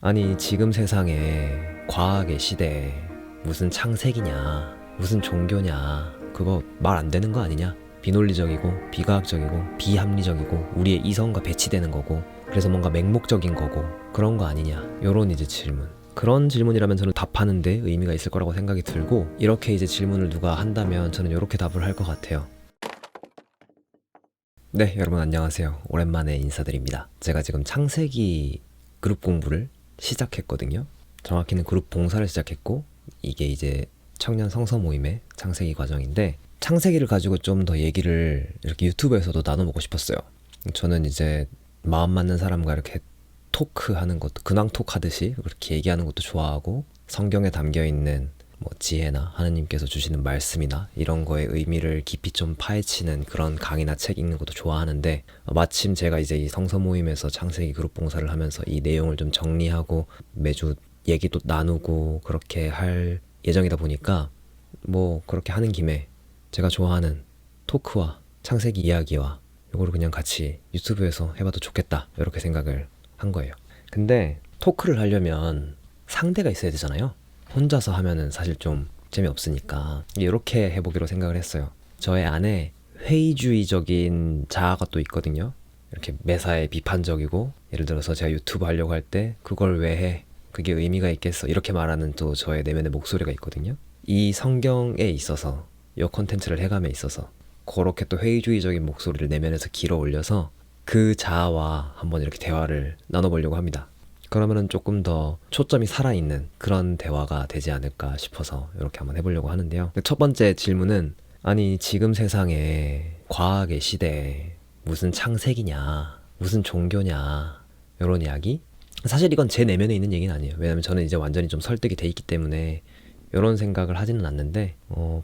아니 지금 세상에 과학의 시대에 무슨 창세기냐 무슨 종교냐 그거 말 안 되는 거 아니냐. 비논리적이고 비과학적이고 비합리적이고 우리의 이성과 배치되는 거고 그래서 뭔가 맹목적인 거고 그런 거 아니냐, 요런 이제 질문. 그런 질문이라면 저는 답하는데 의미가 있을 거라고 생각이 들고, 이렇게 이제 질문을 누가 한다면 저는 이렇게 답을 할 것 같아요. 네, 여러분 안녕하세요. 오랜만에 인사드립니다. 제가 지금 창세기 그룹 공부를 시작했거든요. 정확히는 그룹 봉사를 시작했고, 이게 이제 청년 성서 모임의 창세기 과정인데, 창세기를 가지고 좀 더 얘기를 이렇게 유튜브에서도 나눠보고 싶었어요. 저는 이제 마음 맞는 사람과 이렇게 토크하는 것도, 근황톡 하듯이 그렇게 얘기하는 것도 좋아하고, 성경에 담겨있는 뭐 지혜나 하느님께서 주시는 말씀이나 이런 거의 의미를 깊이 좀 파헤치는 그런 강의나 책 읽는 것도 좋아하는데, 마침 제가 이제 이 성서 모임에서 창세기 그룹 봉사를 하면서 이 내용을 좀 정리하고 매주 얘기도 나누고 그렇게 할 예정이다 보니까, 뭐 그렇게 하는 김에 제가 좋아하는 토크와 창세기 이야기와 이거를 그냥 같이 유튜브에서 해봐도 좋겠다, 이렇게 생각을 한 거예요. 근데 토크를 하려면 상대가 있어야 되잖아요. 혼자서 하면은 사실 좀 재미없으니까 이렇게 해보기로 생각을 했어요. 저의 안에 회의주의적인 자아가 또 있거든요. 이렇게 매사에 비판적이고, 예를 들어서 제가 유튜브 하려고 할 때 그걸 왜 해? 그게 의미가 있겠어? 이렇게 말하는 또 저의 내면의 목소리가 있거든요. 이 성경에 있어서, 이 콘텐츠를 해감에 있어서 그렇게 또 회의주의적인 목소리를 내면에서 길어 올려서 그 자아와 한번 이렇게 대화를 나눠보려고 합니다. 그러면은 조금 더 초점이 살아있는 그런 대화가 되지 않을까 싶어서 이렇게 한번 해보려고 하는데요. 첫 번째 질문은, 아니 지금 세상에 과학의 시대에 무슨 창세기냐 무슨 종교냐 이런 이야기? 사실 이건 제 내면에 있는 얘기는 아니에요. 왜냐면 저는 이제 완전히 좀 설득이 돼 있기 때문에 이런 생각을 하지는 않는데,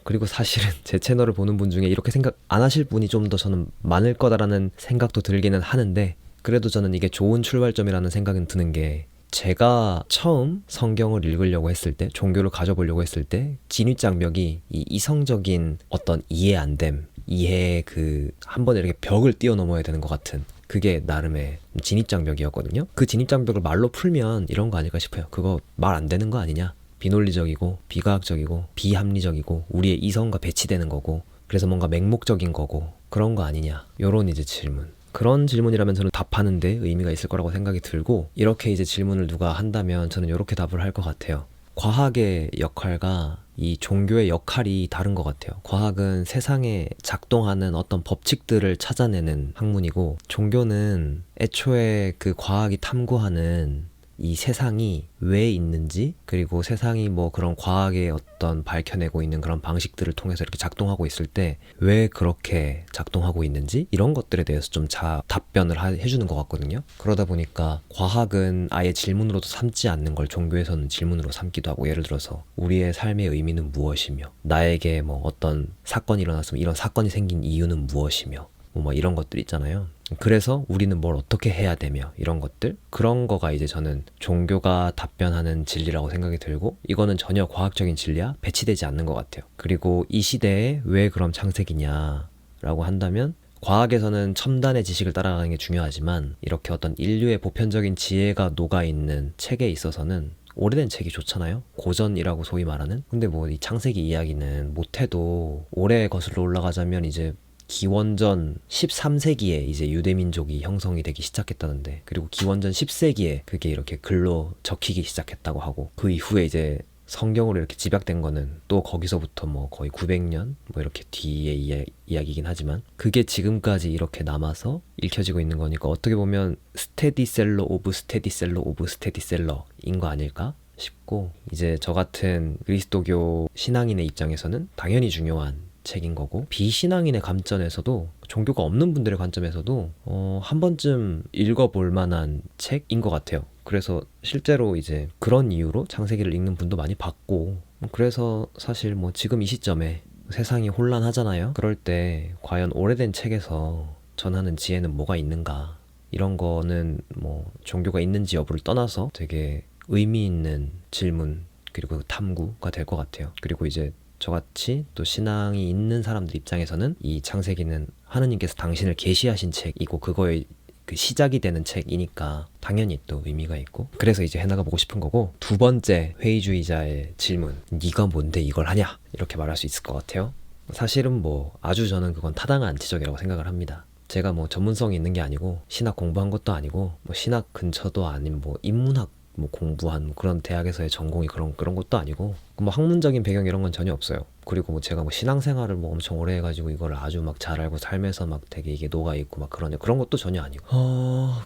그리고 사실은 제 채널을 보는 분 중에 이렇게 생각 안 하실 분이 좀 더 저는 많을 거다라는 생각도 들기는 하는데, 그래도 저는 이게 좋은 출발점이라는 생각은 드는 게, 제가 처음 성경을 읽으려고 했을 때, 종교를 가져보려고 했을 때 진입장벽이 이 이성적인 어떤 이해 안됨, 이해의 그 한 번에 이렇게 벽을 뛰어넘어야 되는 것 같은, 그게 나름의 진입장벽이었거든요. 그 진입장벽을 말로 풀면 이런 거 아닐까 싶어요. 그거 말 안 되는 거 아니냐, 비논리적이고 비과학적이고 비합리적이고 우리의 이성과 배치되는 거고 그래서 뭔가 맹목적인 거고 그런 거 아니냐, 요런 이제 질문. 그런 질문이라면 저는 답하는데 의미가 있을 거라고 생각이 들고, 이렇게 이제 질문을 누가 한다면 저는 이렇게 답을 할 것 같아요. 과학의 역할과 이 종교의 역할이 다른 것 같아요. 과학은 세상에 작동하는 어떤 법칙들을 찾아내는 학문이고, 종교는 애초에 그 과학이 탐구하는 이 세상이 왜 있는지, 그리고 세상이 뭐 그런 과학의 어떤 밝혀내고 있는 그런 방식들을 통해서 이렇게 작동하고 있을 때 왜 그렇게 작동하고 있는지, 이런 것들에 대해서 좀 답변을 해주는 것 같거든요. 그러다 보니까 과학은 아예 질문으로도 삼지 않는 걸 종교에서는 질문으로 삼기도 하고, 예를 들어서 우리의 삶의 의미는 무엇이며, 나에게 뭐 어떤 사건이 일어났으면 이런 사건이 생긴 이유는 무엇이며, 뭐 이런 것들 있잖아요. 그래서 우리는 뭘 어떻게 해야 되며, 이런 것들, 그런 거가 이제 저는 종교가 답변하는 진리라고 생각이 들고, 이거는 전혀 과학적인 진리와 배치되지 않는 것 같아요. 그리고 이 시대에 왜 그럼 창세기냐 라고 한다면, 과학에서는 첨단의 지식을 따라가는 게 중요하지만 이렇게 어떤 인류의 보편적인 지혜가 녹아있는 책에 있어서는 오래된 책이 좋잖아요. 고전이라고 소위 말하는. 근데 뭐 이 창세기 이야기는 못해도 오래 거슬러 올라가자면 이제 기원전 13세기에 이제 유대민족이 형성이 되기 시작했다는데, 그리고 기원전 10세기에 그게 이렇게 글로 적히기 시작했다고 하고, 그 이후에 이제 성경으로 이렇게 집약된 거는 또 거기서부터 뭐 거의 900년 뭐 이렇게 뒤의 이야기이긴 하지만, 그게 지금까지 이렇게 남아서 읽혀지고 있는 거니까 어떻게 보면 스테디셀러 오브 스테디셀러 오브 스테디셀러인 거 아닐까 싶고, 이제 저 같은 그리스도교 신앙인의 입장에서는 당연히 중요한 책인 거고, 비신앙인의 관점에서도, 종교가 없는 분들의 관점에서도 한 번쯤 읽어볼 만한 책인 것 같아요. 그래서 실제로 이제 그런 이유로 창세기를 읽는 분도 많이 봤고, 그래서 사실 뭐 지금 이 시점에 세상이 혼란하잖아요. 그럴 때 과연 오래된 책에서 전하는 지혜는 뭐가 있는가, 이런 거는 뭐 종교가 있는지 여부를 떠나서 되게 의미 있는 질문, 그리고 탐구가 될 것 같아요. 그리고 이제 저같이 또 신앙이 있는 사람들 입장에서는 이 창세기는 하느님께서 당신을 계시하신 책이고, 그거에 그 시작이 되는 책이니까 당연히 또 의미가 있고, 그래서 이제 해나가 보고 싶은 거고, 두 번째 회의주의자의 질문, 네가 뭔데 이걸 하냐, 이렇게 말할 수 있을 것 같아요. 사실은 뭐 아주 저는 그건 타당한 지적이라고 생각을 합니다. 제가 뭐 전문성이 있는 게 아니고 신학 공부한 것도 아니고 뭐 신학 근처도 아닌 뭐 인문학 뭐 공부한 뭐 그런 대학에서의 전공이 그런 것도 아니고 뭐 학문적인 배경 이런 건 전혀 없어요. 그리고 뭐 제가 뭐 신앙생활을 뭐 엄청 오래 해가지고 이걸 아주 막 잘 알고 삶에서 막 되게 이게 녹아있고 막 그런 것도 전혀 아니고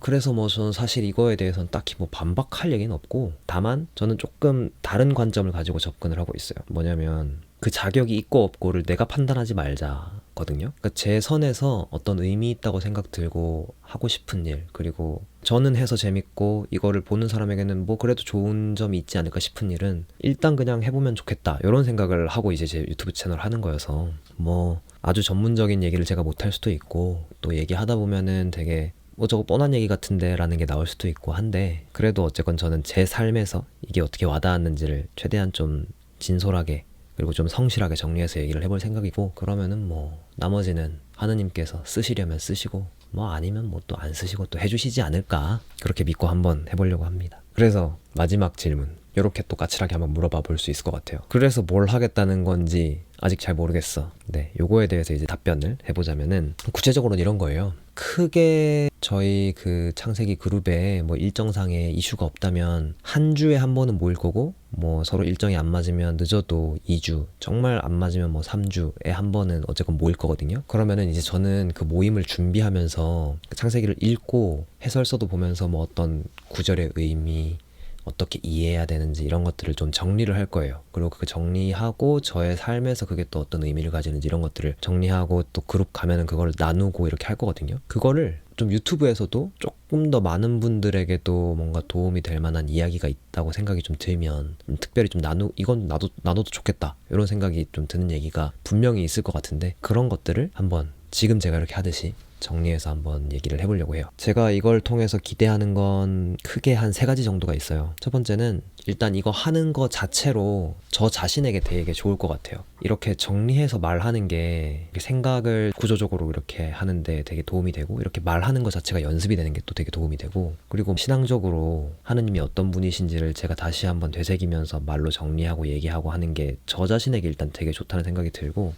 그래서 뭐 저는 사실 이거에 대해서는 딱히 뭐 반박할 얘기는 없고, 다만 저는 조금 다른 관점을 가지고 접근을 하고 있어요. 뭐냐면 그 자격이 있고 없고를 내가 판단하지 말자거든요. 그러니까 제 선에서 어떤 의미 있다고 생각 들고 하고 싶은 일, 그리고 저는 해서 재밌고 이거를 보는 사람에게는 뭐 그래도 좋은 점이 있지 않을까 싶은 일은 일단 그냥 해보면 좋겠다, 이런 생각을 하고 이제 제 유튜브 채널 하는 거여서, 뭐 아주 전문적인 얘기를 제가 못할 수도 있고 또 얘기하다 보면은 되게 뭐 저거 뻔한 얘기 같은데 라는 게 나올 수도 있고 한데, 그래도 어쨌건 저는 제 삶에서 이게 어떻게 와닿았는지를 최대한 좀 진솔하게 그리고 좀 성실하게 정리해서 얘기를 해볼 생각이고, 그러면은 뭐 나머지는 하느님께서 쓰시려면 쓰시고 뭐 아니면 뭐 또 안 쓰시고 또 해주시지 않을까, 그렇게 믿고 한번 해보려고 합니다. 그래서 마지막 질문, 요렇게 또 까칠하게 한번 물어봐 볼 수 있을 것 같아요. 그래서 뭘 하겠다는 건지 아직 잘 모르겠어. 네, 요거에 대해서 이제 답변을 해보자면은 구체적으로는 이런 거예요. 크게 저희 그 창세기 그룹에 뭐 일정상의 이슈가 없다면 한 주에 한 번은 모일 거고, 뭐 서로 일정이 안 맞으면 늦어도 2주, 정말 안 맞으면 뭐 3주에 한 번은 어쨌건 모일 거거든요. 그러면은 이제 저는 그 모임을 준비하면서 그 창세기를 읽고 해설서도 보면서 뭐 어떤 구절의 의미, 어떻게 이해해야 되는지 이런 것들을 좀 정리를 할 거예요. 그리고 그 정리하고 저의 삶에서 그게 또 어떤 의미를 가지는지 이런 것들을 정리하고 또 그룹 가면은 그걸 나누고 이렇게 할 거거든요. 그거를 좀 유튜브에서도 조금 더 많은 분들에게도 뭔가 도움이 될 만한 이야기가 있다고 생각이 좀 들면 특별히 좀 이건 나눠도 좋겠다, 이런 생각이 좀 드는 얘기가 분명히 있을 것 같은데, 그런 것들을 한번 지금 제가 이렇게 하듯이 정리해서 한번 얘기를 해보려고 해요. 제가 이걸 통해서 기대하는 건 크게 한 3가지 정도가 있어요. 첫 번째는 일단 이거 하는 거 자체로 저 자신에게 되게 좋을 것 같아요. 이렇게 정리해서 말하는 게 생각을 구조적으로 이렇게 하는데 되게 도움이 되고, 이렇게 말하는 것 자체가 연습이 되는 게 또 되게 도움이 되고, 그리고 신앙적으로 하느님이 어떤 분이신지를 제가 다시 한번 되새기면서 말로 정리하고 얘기하고 하는 게 저 자신에게 일단 되게 좋다는 생각이 들고,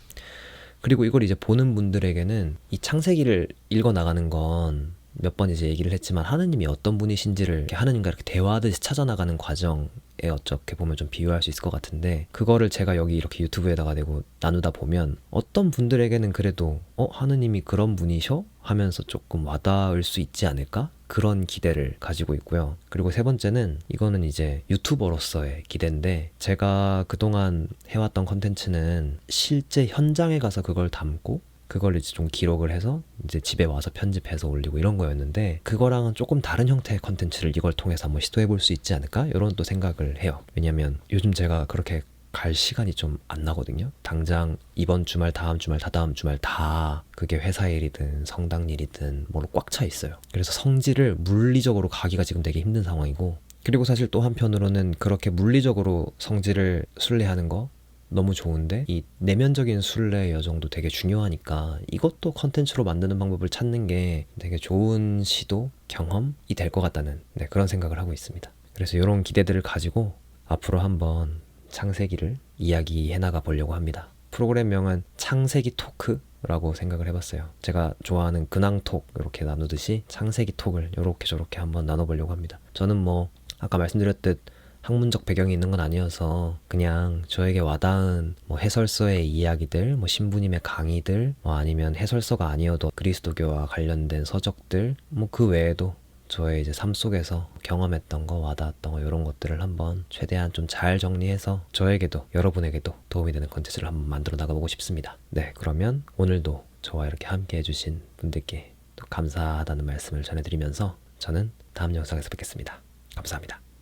그리고 이걸 이제 보는 분들에게는 이 창세기를 읽어 나가는 건 몇 번 이제 얘기를 했지만 하느님이 어떤 분이신지를 이렇게 하느님과 이렇게 대화하듯이 찾아나가는 과정에 어떻게 보면 좀 비유할 수 있을 것 같은데, 그거를 제가 여기 이렇게 유튜브에다가 내고 나누다 보면 어떤 분들에게는 그래도 하느님이 그런 분이셔? 하면서 조금 와닿을 수 있지 않을까? 그런 기대를 가지고 있고요. 그리고 3번째는 이거는 이제 유튜버로서의 기대인데, 제가 그동안 해왔던 컨텐츠는 실제 현장에 가서 그걸 담고 그걸 이제 좀 기록을 해서 이제 집에 와서 편집해서 올리고 이런 거였는데, 그거랑은 조금 다른 형태의 컨텐츠를 이걸 통해서 한번 시도해 볼 수 있지 않을까? 이런 또 생각을 해요. 왜냐면 요즘 제가 그렇게 갈 시간이 좀 안 나거든요. 당장 이번 주말, 다음 주말, 다다음 주말 다 그게 회사 일이든 성당 일이든 뭐로 꽉 차 있어요. 그래서 성지를 물리적으로 가기가 지금 되게 힘든 상황이고, 그리고 사실 또 한편으로는 그렇게 물리적으로 성지를 순례하는 거 너무 좋은데 이 내면적인 순례 여정도 되게 중요하니까 이것도 컨텐츠로 만드는 방법을 찾는 게 되게 좋은 시도, 경험이 될 것 같다는 그런 생각을 하고 있습니다. 그래서 이런 기대들을 가지고 앞으로 한번 창세기를 이야기해 나가 보려고 합니다. 프로그램명은 창세기 토크라고 생각을 해봤어요. 제가 좋아하는 근황톡 이렇게 나누듯이 창세기 톡을 이렇게 저렇게 한번 나눠보려고 합니다. 저는 뭐 아까 말씀드렸듯 학문적 배경이 있는 건 아니어서 그냥 저에게 와닿은 뭐 해설서의 이야기들, 뭐 신부님의 강의들, 뭐 아니면 해설서가 아니어도 그리스도교와 관련된 서적들, 뭐 그 외에도 저의 이제 삶 속에서 경험했던 거, 와닿았던 거, 이런 것들을 한번 최대한 좀 잘 정리해서 저에게도 여러분에게도 도움이 되는 컨텐츠를 한번 만들어 나가보고 싶습니다. 네, 그러면 오늘도 저와 이렇게 함께 해주신 분들께 또 감사하다는 말씀을 전해드리면서 저는 다음 영상에서 뵙겠습니다. 감사합니다.